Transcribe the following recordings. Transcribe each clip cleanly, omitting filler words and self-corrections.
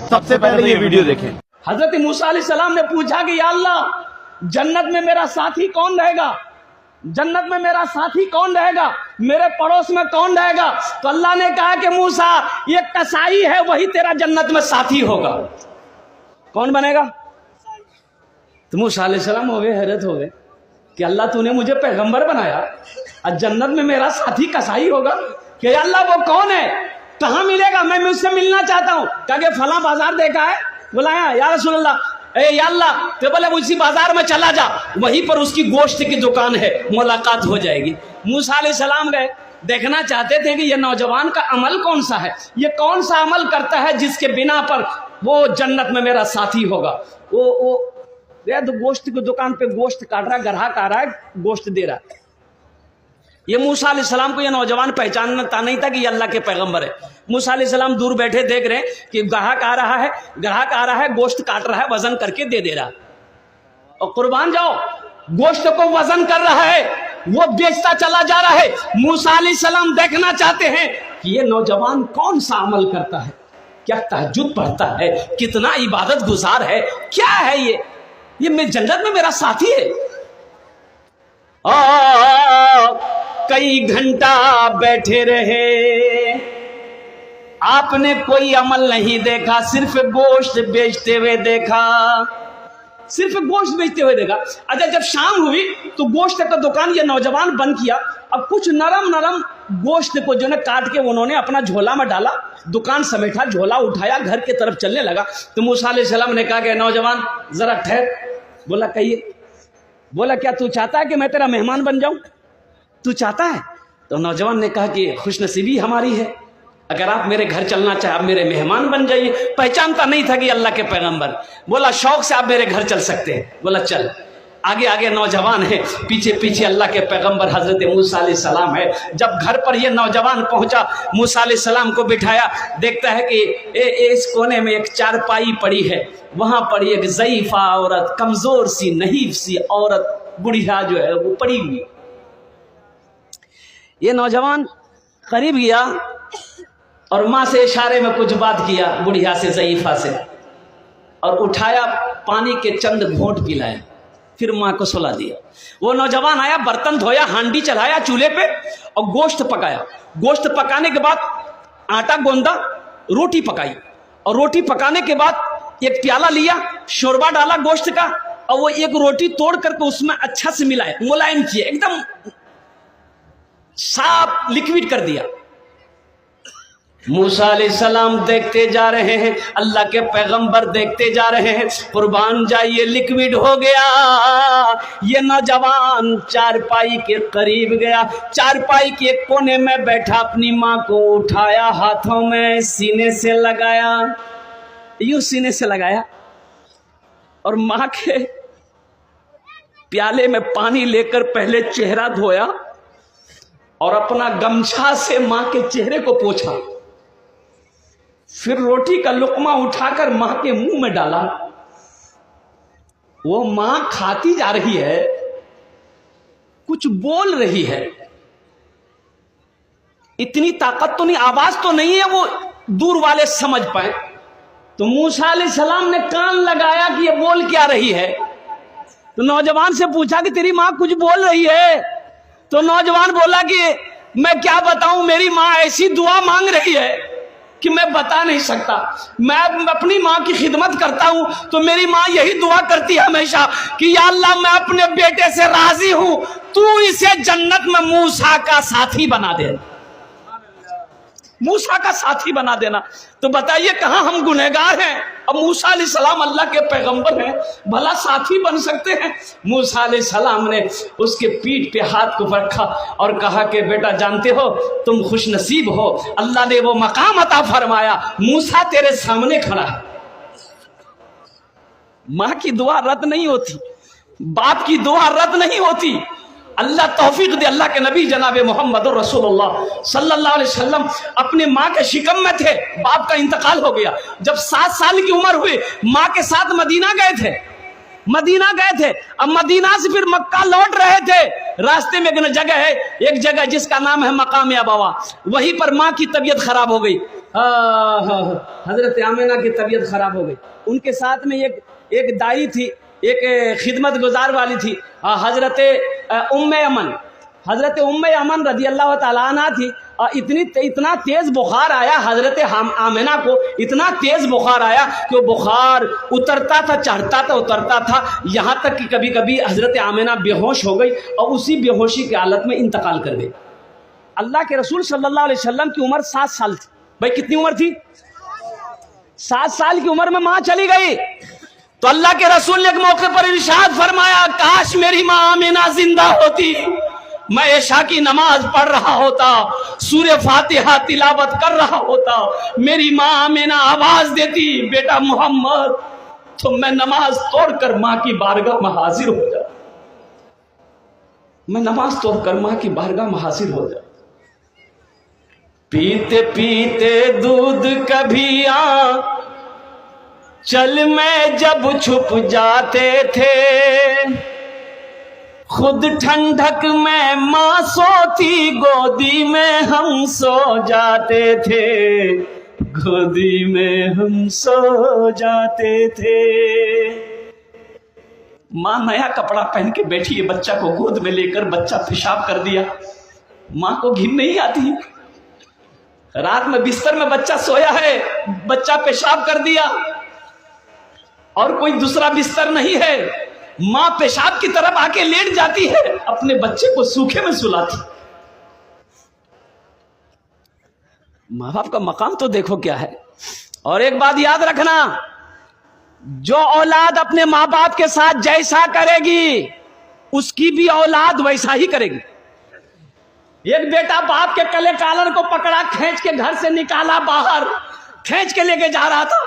सबसे पहले ये वीडियो देखें। हजरत मूसा अलैहिस्सलाम ने पूछा कि या अल्लाह, जन्नत में मेरा साथी कौन रहेगा, जन्नत में मेरा साथी कौन रहेगा, मेरे पड़ोस में कौन रहेगा? तो अल्लाह ने कहा कि मूसा, ये कसाई है, वही तेरा जन्नत में साथी होगा। कौन बनेगा? तो मूसा अलैहिस्सलाम हो गए, हैरत हो गए कि अल्लाह तूने मुझे पैगंबर बनाया और जन्नत में मेरा साथी कसाई होगा? कि या अल्लाह वो कौन है, कहाँ मिलेगा, मैं उससे मिलना चाहता हूँ। कहा कि फला बाजार देखा है? बोला या रसूल अल्लाह, या अल्लाह, तो बोले उसी बाजार में चला जा, वहीं पर उसकी गोश्त की दुकान है, मुलाकात हो जाएगी। मूसा अलैहिस्सलाम गए, देखना चाहते थे कि ये नौजवान का अमल कौन सा है, ये कौन सा अमल करता है जिसके बिना पर वो जन्नत में मेरा साथी होगा। वो तो गोश्त की दुकान पे गोश्त काट रहा है, ग्राहक आ रहा है, गोश्त दे रहा है। ये मूसा अलैहिस्सलाम को ये नौजवान पहचानता नहीं था कि ये अल्लाह के पैगंबर है। मूसा अलैहिस्सलाम दूर बैठे देख रहे हैं कि ग्राहक आ रहा है, गोश्त काट रहा है, वजन करके दे दे रहा, और कुर्बान जाओ, गोश्त को वजन कर रहा है, वो बेचता चला जा रहा है। मूसा अलैहिस्सलाम देखना चाहते हैं कि ये नौजवान कौन सा अमल करता है, क्या तहज्जुद पढ़ता है, कितना इबादत गुजार है, क्या है ये मैं जन्नत में मेरा साथी है। कई घंटा बैठे रहे, आपने कोई अमल नहीं देखा, सिर्फ गोश्त बेचते हुए देखा, सिर्फ गोश्त बेचते हुए देखा। अच्छा, जब शाम हुई तो गोश्त का दुकान ये नौजवान बंद किया। अब कुछ नरम गोश्त को जो है काट के उन्होंने अपना झोला में डाला, दुकान समेटा, झोला उठाया, घर की तरफ चलने लगा। तो मूसा अलैहिस्सलाम ने कहा कि नौजवान जरा ठहर। बोला कहिए। बोला क्या तू चाहता है कि मैं तेरा मेहमान बन जाऊं, तू चाहता है? तो नौजवान ने कहा कि खुशनसीबी हमारी है, अगर आप मेरे घर चलना चाहे, आप मेरे मेहमान बन जाइए। पहचानता नहीं था कि अल्लाह के पैगंबर। बोला शौक से आप मेरे घर चल सकते हैं। बोला चल। आगे नौजवान है, पीछे अल्लाह के पैगंबर हजरत मूसा अलैहिस्सलाम है। जब घर पर ये नौजवान पहुंचा, मूसा अलैहिस्सलाम को बिठाया, देखता है कि इस कोने में एक चारपाई पड़ी है, वहां पर एक ज़ईफा औरत, कमजोर सी नहीफ सी औरत, बुढ़िया जो है वो पड़ी हुई। ये नौजवान करीब गया और माँ से इशारे में कुछ बात किया, बुढ़िया से, ज़ईफा से, और उठाया, पानी के चंद घोंट पिलाए, फिर माँ को सुला दिया। वो नौजवान आया, बर्तन धोया, हांडी चढ़ाया चूल्हे पे और गोश्त पकाया। गोश्त पकाने के बाद आटा गोंदा, रोटी पकाई, और रोटी पकाने के बाद एक प्याला लिया, शोरबा डाला गोश्त का, और वो एक रोटी तोड़ करके उसमें अच्छा से मिलाया, मुलायम किया, एकदम साफ लिक्विड कर दिया। मूसा अलैहिस्सलाम देखते जा रहे हैं, अल्लाह के पैगंबर देखते जा रहे हैं। कुर्बान जाइए, लिक्विड हो गया। ये नौजवान चारपाई के करीब गया, चारपाई के कोने में बैठा, अपनी माँ को उठाया, हाथों में सीने से लगाया, यूं सीने से लगाया, और माँ के प्याले में पानी लेकर पहले चेहरा धोया और अपना गमछा से माँ के चेहरे को पोंछा, फिर रोटी का लुकमा उठाकर मां के मुंह में डाला। वो मां खाती जा रही है, कुछ बोल रही है, इतनी ताकत तो नहीं, आवाज तो नहीं है वो दूर वाले समझ पाए। तो मूसा अलैहिस्सलाम ने कान लगाया कि ये बोल क्या रही है। तो नौजवान से पूछा कि तेरी मां कुछ बोल रही है? तो नौजवान बोला कि मैं क्या बताऊं, मेरी मां ऐसी दुआ मांग रही है कि मैं बता नहीं सकता। मैं अपनी माँ की खिदमत करता हूँ तो मेरी माँ यही दुआ करती है हमेशा कि या अल्लाह, मैं अपने बेटे से राजी हूँ, तू इसे जन्नत में मूसा का साथी बना दे, मूसा का साथी बना देना। तो बताइए कहाँ हम गुनहगार हैं, अब मूसा अलैहिस्सलाम अल्लाह के पैगंबर हैं, भला साथी बन सकते हैं? मूसा अलैहिस्सलाम ने उसके पीठ पे हाथ को रखा और कहा कि बेटा जानते हो तुम खुश नसीब हो, अल्लाह ने वो मकाम अता फरमाया, मूसा तेरे सामने खड़ा है। माँ की दुआ रद्द नहीं होती, बाप की दुआ रद्द नहीं होती। अल्लाह तौफीक दे। अल्लाह के नबी जनाब मोहम्मद रसूलुल्लाह सल्लल्लाहु अलैहि वसल्लम अपने माँ के शिकम में थे, बाप का इंतकाल हो गया। जब 7 साल की उम्र हुई, माँ के साथ मदीना गए थे। अब मदीना से फिर मक्का लौट रहे थे। रास्ते में एक जगह है, जिसका नाम है मकाम अबवा, वहीं पर माँ की तबीयत खराब हो गई। حضرت آمینہ کی طبیعت خراب ہو گئی. ان کے ساتھ میں ایک دائی تھی, ایک خدمت گزار والی تھی, حضرت ام ایمن رضی اللہ تعالیٰ عنہ تھی. اتنا تیز بخار آیا حضرت آمینہ کو, اتنا تیز بخار آیا کہ وہ بخار اترتا تھا, چڑھتا تھا, اترتا تھا, یہاں تک کہ کبھی کبھی حضرت آمینہ بے ہوش ہو گئی اور اسی بے ہوشی کی حالت میں انتقال کر گئی. اللہ کے رسول صلی اللہ علیہ وسلم کی عمر 7 سال تھی. بھائی کتنی عمر تھی؟ 7 سال کی عمر میں ماں چلی گئی. تو اللہ کے رسول نے ایک موقع پر ارشاد فرمایا, کاش میری ماں آمینہ زندہ ہوتی, میں عشاء کی نماز پڑھ رہا ہوتا, سورہ فاتحہ تلاوت کر رہا ہوتا, میری ماں آمینہ آواز دیتی بیٹا محمد, تو میں نماز توڑ کر ماں کی بارگاہ میں حاضر ہو جاتا. میں نماز توڑ کر ماں کی بارگاہ میں حاضر ہو جاتا. پیتے پیتے دودھ کبھی چل میں جب چھپ جاتے تھے, خود ٹھنڈک میں ماں سوتی, گودی میں ہم سو جاتے تھے, گودی میں ہم سو جاتے تھے. ماں نیا کپڑا پہن کے بیٹھی ہے, بچہ کو گود میں لے کر, بچہ پیشاب کر دیا, ماں کو گھن نہیں آتی. رات میں بستر میں بچہ سویا ہے, بچہ پیشاب کر دیا اور کوئی دوسرا بستر نہیں ہے, ماں پیشاب کی طرف آ کے لیٹ جاتی ہے, اپنے بچے کو سوکھے میں سلاتی. ماں باپ کا مقام تو دیکھو کیا ہے. اور ایک بات یاد رکھنا, جو اولاد اپنے ماں باپ کے ساتھ جیسا کرے گی اس کی بھی اولاد ویسا ہی کرے گی. ایک بیٹا باپ کے کلے کالر کو پکڑا, کھینچ کے گھر سے نکالا باہر, کھینچ کے لے کے جا رہا تھا,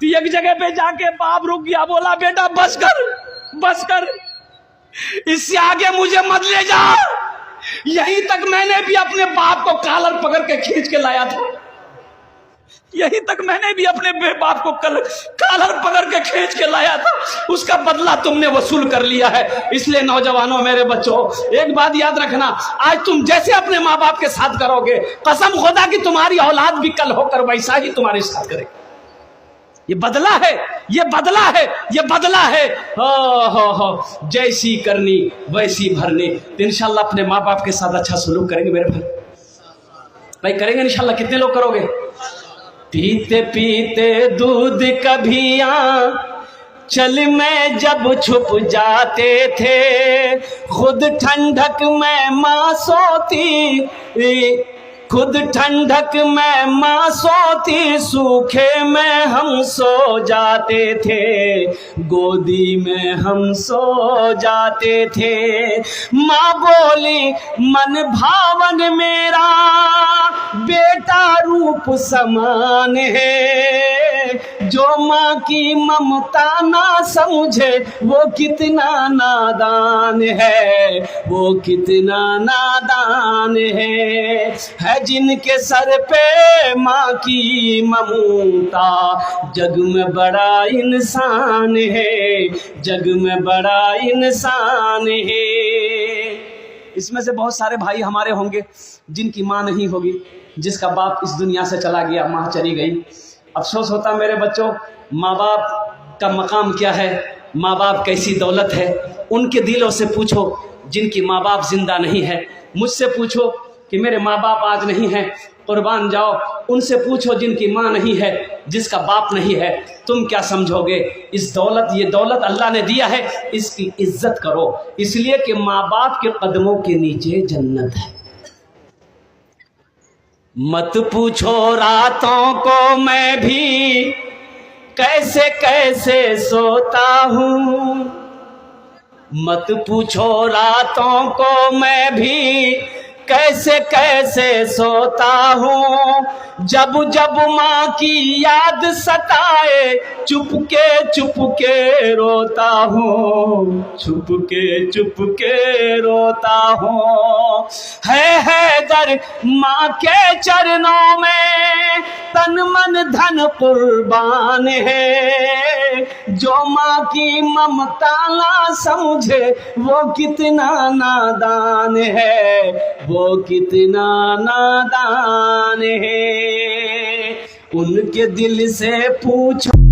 تو ایک جگہ پہ جا کے باپ رک گیا, بولا بیٹا بس کر, اس سے آگے مجھے مت لے جا. یہیں تک میں نے بھی اپنے باپ کو کالر پکڑ کے کھینچ کے لایا تھا, یہیں تک میں نے بھی اپنے باپ کو کالر پکڑ کے کھینچ کے لایا تھا, اس کا بدلہ تم نے وصول کر لیا ہے. اس لیے نوجوانوں, میرے بچوں, ایک بات یاد رکھنا, آج تم جیسے اپنے ماں باپ کے ساتھ کرو گے, قسم خدا کی تمہاری اولاد بھی کل ہو کر ویسا ہی تمہارے ساتھ کرے. یہ بدلہ ہے, یہ بدلہ ہے, یہ بدلہ ہے. جیسی کرنی ویسی بھرنی. تو انشاءاللہ اپنے ماں باپ کے ساتھ اچھا سلوک کریں گے میرے بھائی, کریں گے انشاءاللہ. کتنے لوگ کرو گے؟ پیتے پیتے دودھ کبھی چل میں جب چھپ جاتے تھے, خود ٹھنڈک میں ماں سوتی, خود ٹھنڈک میں ماں سوتی, سوکھے میں ہم سو جاتے تھے, گودی میں ہم سو جاتے تھے. ماں بولی من بھاون میرا بیٹا روپ سمان ہے, جو ماں کی ممتا نہ سمجھے وہ کتنا نادان ہے, وہ کتنا نادان ہے. جن کے سر پہ ماں کی ممتا, جگ میں بڑا انسان ہے, جگ میں بڑا انسان ہے. اس میں سے بہت سارے بھائی ہمارے ہوں گے جن کی ماں نہیں ہوگی, جس کا باپ اس دنیا سے چلا گیا, ماں چلی گئی. افسوس ہوتا میرے بچوں, ماں باپ کا مقام کیا ہے, ماں باپ کیسی دولت ہے. ان کے دلوں سے پوچھو جن کی ماں باپ زندہ نہیں ہے. مجھ سے پوچھو کہ میرے ماں باپ آج نہیں ہیں, قربان جاؤ. ان سے پوچھو جن کی ماں نہیں ہے, جس کا باپ نہیں ہے, تم کیا سمجھو گے؟ اس دولت, یہ دولت اللہ نے دیا ہے, اس کی عزت کرو, اس لیے کہ ماں باپ کے قدموں کے نیچے جنت ہے. مت پوچھو راتوں کو میں بھی کیسے کیسے سوتا ہوں, مت پوچھو راتوں کو میں بھی کیسے کیسے سوتا ہوں. جب جب ماں کی یاد ستائے چپ کے روتا ہوں, چپ کے روتا ہوں. ہے حیدر ماں کے چرنوں میں تن من دھن قربان ہے, جو ماں کی ممتا نہ سمجھے وہ کتنا نادان ہے, وہ کتنا نادان ہے. ان کے دل سے پوچھو